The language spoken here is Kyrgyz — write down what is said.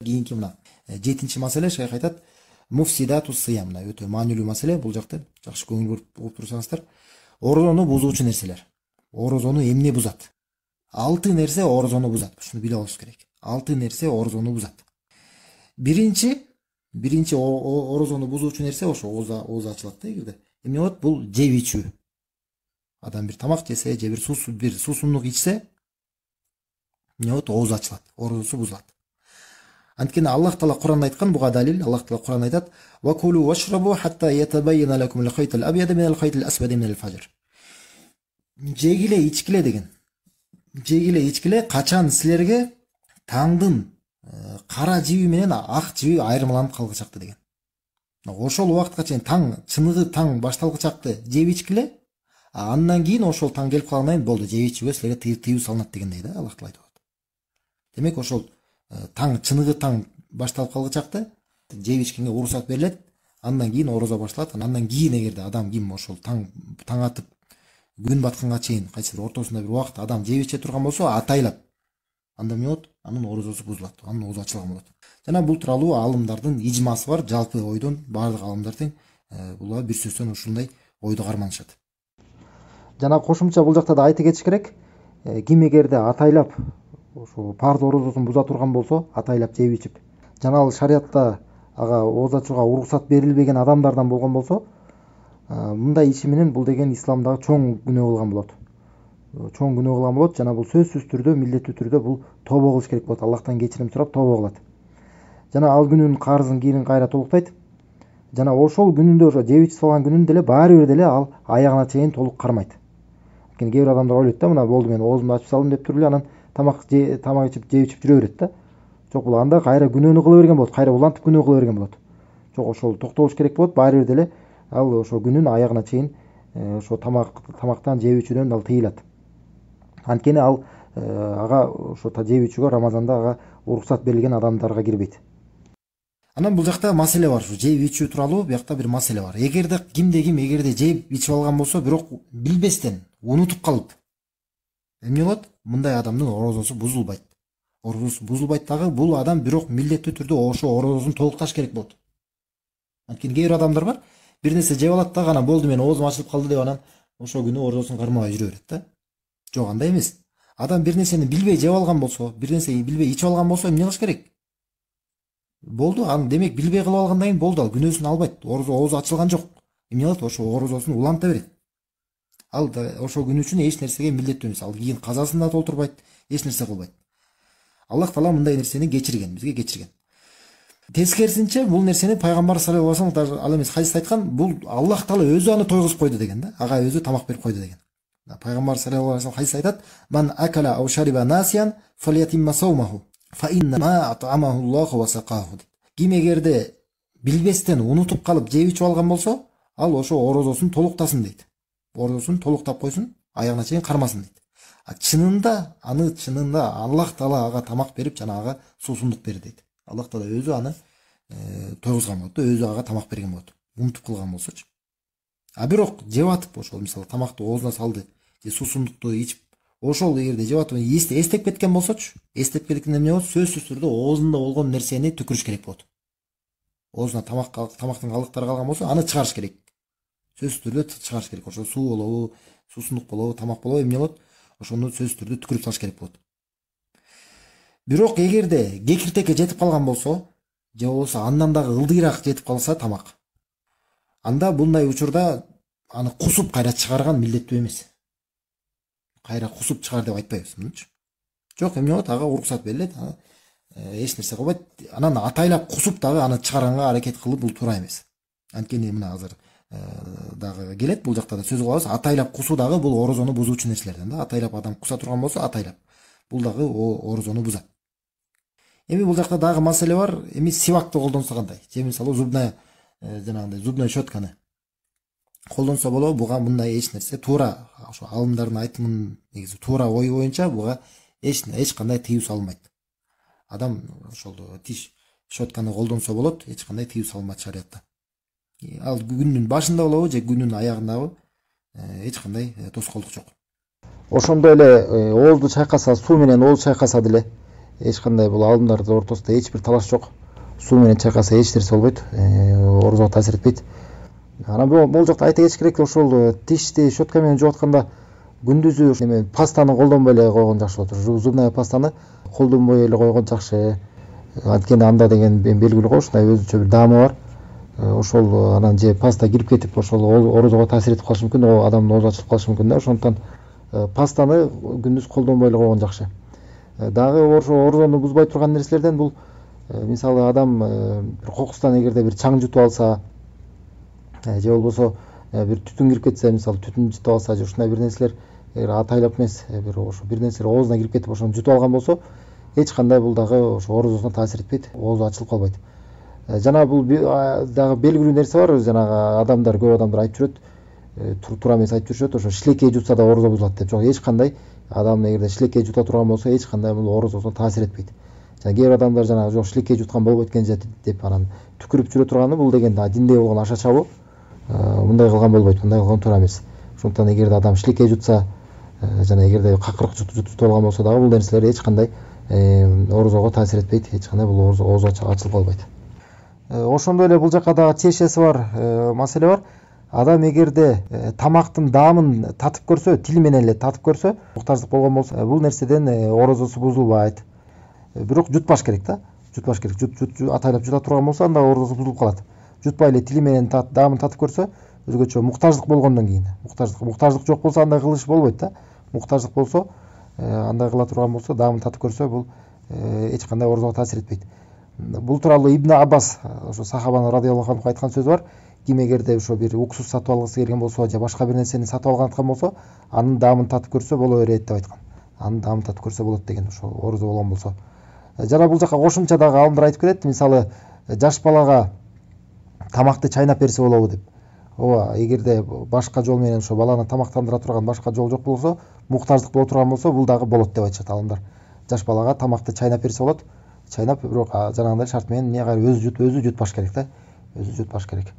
Кийинки мына 7-маселе шайх айтат, муфсидатус сыям, мына өтө маанилүү маселе, бул жакта жакшы көңүл буруп турсаңыздар. Орозону бузуучу нерселер. Орозону эмне бузат? 6 нерсе орозону бузат. Шуну билип алыш керек. 6 нерсе орозону бузат. Биринчи орозону бузуучу нерсе ошо ооз ачылат да эгерде. Эмне болот? Бул жеп ичүү. Адам бир тамак жесе, же бир суусундук ичсе, эмне болот? Ооз ачылат, орозосу бузулат. Анткени Аллах Таала Куранда айткан, буга далил. Аллах Таала Куранда айтат: "Ва кулу вашрабу хатта ятабайяна лакум ал-хайт ал-абьяд мин ал-хайт ал-асвад мин ал-фажр." Жегиле, ичкиле деген. Жегиле, ичкиле, качан силерге таңдын кара жиби менен ак жиби айырмаланып калгычакты деген. Ошол убакытка чейин чыныгы таң башталгычакты жеп ичкиле, андан кийин ошол таң келип калгандан кийин болду, жеп ичүүгө силерге тыюу салынат дегендей да, Аллах Таала айтат. Демек ошол чыныгы таң башталып калгычакты жеп ичкенге уруксат берилет, андан кийин орозо башталат. Андан кийин эгерде адам ким ошол таң атып күн батканга чейин кайсы бир ортосунда бир убакыт адам жеп иче турган болсо, атайлап, анда эмне болот? Анын орозосу бузулат, анын оозу ачылган болот. Жана бул тууралуу алымдардын ижмасы бар, жалпы ойдон баардык алымдар тең булар бир сөздөн ушундай ойду карманышат. Жана кошумча бул жакта да айтып кетиш керек. Ким эгерде атайлап ошо парз орозосун буза турган болсо, атайлап жеп ичип, жана ал шариатта ага ооз ачууга уруксат берилбеген адамдардан болгон болсо, мындай иши менен бул деген исламдагы чоң күнөө кылган болот. Чоң күнөө кылган болот, жана бул сөзсүз түрдө, милдеттүү түрдө бул тобо кылыш керек болот. Аллахтан кечирим сурап тобо кылат. Жана ал күнүнүн карызын кийин кайра толуктайт. Жана ошол күнүндө, ошо жеп ичип салган күнүндө деле баары бир деле ал аягына чейин толук кармайт. Анткени кээ бир адамдар ойлойт да, мына болду, мен оозумду ачып салдым деп туруп эле анан тамак ичип жеп ичип жүрө берет да. Жок, бул анда кайра күнөөнү кыла берген болот, кайра улантып күнөө кыла берген болот. Жок, ошол токтолуш керек болот, баары бир деле ал ошо күнүн аягына чейин ошо тамактан жеп ичүүдөн ал тыйылат. Анткени ал ага ошо жеп ичүүгө Рамазанда ага уруксат берилген адамдарга кирбейт. Анан бул жакта маселе бар, ушу жеп ичүү тууралуу биякта бир маселе бар. Эгерде эгерде жеп ичип алган болсо, бирок билбестен, унутуп калып, эмне болот? Мындай адамдын орозосу бузулбайт. Орозосу бузулбайт дагы, бул адам бирок милдеттүү түрдө ошо орозосун толукташ керек болот. Анткени кээ бир адамдар бар, бир нерсе жеп алат дагы, анан болду, мен оозум ачылып калды деп анан ошол күнү орозосун кармабай жүрө берет да. Жок, андай эмес. Адам бир нерсени билбей жеп алган болсо, бир нерсени билбей ичип алган болсо, эмне кылыш керек? Болду, аны демек билбей кылып алгандан кийин болду, ал күнөөсүн албайт. Оозу ачылган жок. Эмне кылат? Ошо орозосун уланта берет. Ал ошол күн үчүн эч нерсеге милдеттүү эмес. Ал кийин казасын да толтурбайт, эч нерсе кылбайт. Аллах Таала мындай нерсени кечирген, бизге кечирген. Тескерисинче бул нерсени пайгамбар саллаллаху алейхи ва саллям ал эмес хадисте айткан, бул Аллах Таала өзү аны тойгузуп койду деген да. Ага өзү тамак берип койду деген. Пайгамбар саллаллаху алейхи ва саллям хадисте айтат: "Ман акала ау шариба насиян фалятимма саумаху, фа инна ма ат'амаху Аллаху ва сақаху." Ким эгерде билбестен унутуп калып жеп ичип алган болсо, ал ошо орозосун толуктасын дейт. Орозосун толуктап койсун, аягына чейин кармасын дейт. Чынында Аллах Таала ага тамак берип, жана ага суусундук берди дейт. Аллах Таала өзү аны тойгузган болот, өзү ага тамак берген болот. Унутуп кылган болсочу. А бирок жеп атып, ошол мисалы тамакты оозуна салды, же суусундукту ичип, ошол эгерде жеп атып эстеп кеткен болсочу, эстеп кеткенде эмне болот? Сөзсүз түрдө оозунда болгон нерсени түкүрүш керек болот. Оозуна тамактын калдыктары калган болсо, аны чыгарыш керек. Сөзсүз түрдө чыгарыш керек. Ошо суу болобу, суусундук болобу, тамак болобу, эмне болот? Ошону сөзсүз түрдө түкүрүп салыш керек болот. Бирок эгерде кекиртекке жетип калган болсо, же болбосо андан дагы ылдыйраак жетип калса тамак, анда bunday учурда аны кусуп кайра чыгарган милдеттүү эмес. Кайра кусуп чыгар деп айтпайбыз, мынчы. Жок, эмне болот? Ага уруксат берилет, эч нерсе кылбайт. Анан атайлап кусуп дагы аны чыгарганга аракет кылып бул туура эмес. Анткени мына азыр дагы келет, бул жакта да сөз кылабыз. Атайлап кусуу дагы бул орозону бузуучу нерселерден да. Атайлап адам куса турган болсо, атайлап. Бул дагы орозону бузат. Эми бул жакта дагы маселе бар. Эми сивакты колдонсо кандай? Же мисалы зубной щетканы колдонсо болобу? Буга мындай эч нерсе туура, ошо алымдардын айтымын негизи туура ой боюнча буга эч кандай тыюу салынбайт. Адам ошол тиш щетканы колдонсо болот, эч кандай тыюу салынбайт шариатта. Ал күндүн башында болобу же күндүн аягындабы эч кандай тоскоолдук жок. Ошондой эле оозду чайкаса, суу менен ооз чайкаса деле эч кандай бул алымдардын ортосунда эч бир талаш жок. Суу менен чайкаса эч нерсе болбойт, орозого таасир этпейт. Анан бул жакта айта кетиш керек, ошол тишти щетка менен жууп атканда күндүзү эме пастаны колдонбой эле койгон жакшы болот. Зубная пастаны колдонбой эле койгон жакшы. Анткени анда деген белгилүү го, ушундай өзүнчө бир даамы бар. Ошол анан же паста кирип кетип ошол орозого таасир этип калышы мүмкүн, адамдын оозу ачылып калышы мүмкүн да. Ошондуктан пастаны күндүз колдонбой эле койгон жакшы. Дагы орозону бузбай турган нерселерден бул мисалы адам бир кокустан эгерде бир чаң жутуп алса, же болбосо бир түтүн кирип кетсе, мисалы түтүн жутуп алса, же ушундай бир нерселер эгер атайлап эмес, бир нерселер оозуна кирип кетип ошону жутуп алган болсо, эч кандай бул дагы ошо орозосуна таасир этпейт, оозу ачылып калбайт. Жана бул дагы белгилүү нерсе бар, жанагы адамдар, көп адамдар айтып жүрөт, туура эмес айтып жүрүшөт, ошо шилекей жутса да орозо бузулат деп. Жок, эч кандай адам эгерде шилекей жута турган болсо, эч кандай бул орозосуна таасир этпейт. Жана кээ бир адамдар жанагы жок шилекей жуткан болбойт экен деп анан түкүрүп жүрө турганы, бул деген динде болгон аша чабуу. Мындай кылган болбойт, мындай кылган туура эмес. Ошондуктан эгерде адам шилекей жутса, жана эгерде какырык жутуп алган болсо дагы бул нерселер эч кандай орозого таасир этпейт, эч кандай бул оозу ачылып калбайт. Ошондой эле бул жака дагы тиешеси бар маселе бар. Адам эгерде тамактын даамын татып көрсө, тили менен эле татып көрсө, муктаждык болгон болсо, бул нерседен орозосу бузулбайт. Бирок жутпаш керек да. Жутпаш керек. Атайлап жута турган болсо, анда орозосу бузулуп калат. Жутпай эле тили менен даамын татып көрсө, өзгөчө муктаждык болгондон кийин. Муктаждык жок болсо андай кылыш болбойт да. Муктаждык болсо, андай кыла турган болсо, даамын татып көрсө, бул эч кандай орозого таасир этпейт. Бул тууралуу Ибн Аббас, ошо сахабанын радиаллаху анху айткан сөзү бар. Ким эгерде ошо бир уксус сатып алгысы келген болсо, же башка бир нерсени сатып алган аткан болсо, анын даамын татып көрсө боло берет деп айткан. Анын даамын татып көрсө болот деген, ошо орозо болгон болсо. Жана бул жака кошумча дагы алымдар айтып берет. Мисалы, жаш балага тамакты чайнап берсе болобу деп. Ооба, эгерде башка жол менен ошо баланы тамактандыра турган башка жол жок болсо, муктаждык боло турган болсо, бул дагы болот деп айтышат алымдар. Жаш балага тамакты чайнап берсе болот. Чайнап, бирок жанагындай шарт менен өзү жутпаш керек да. Өзү жутпаш керек.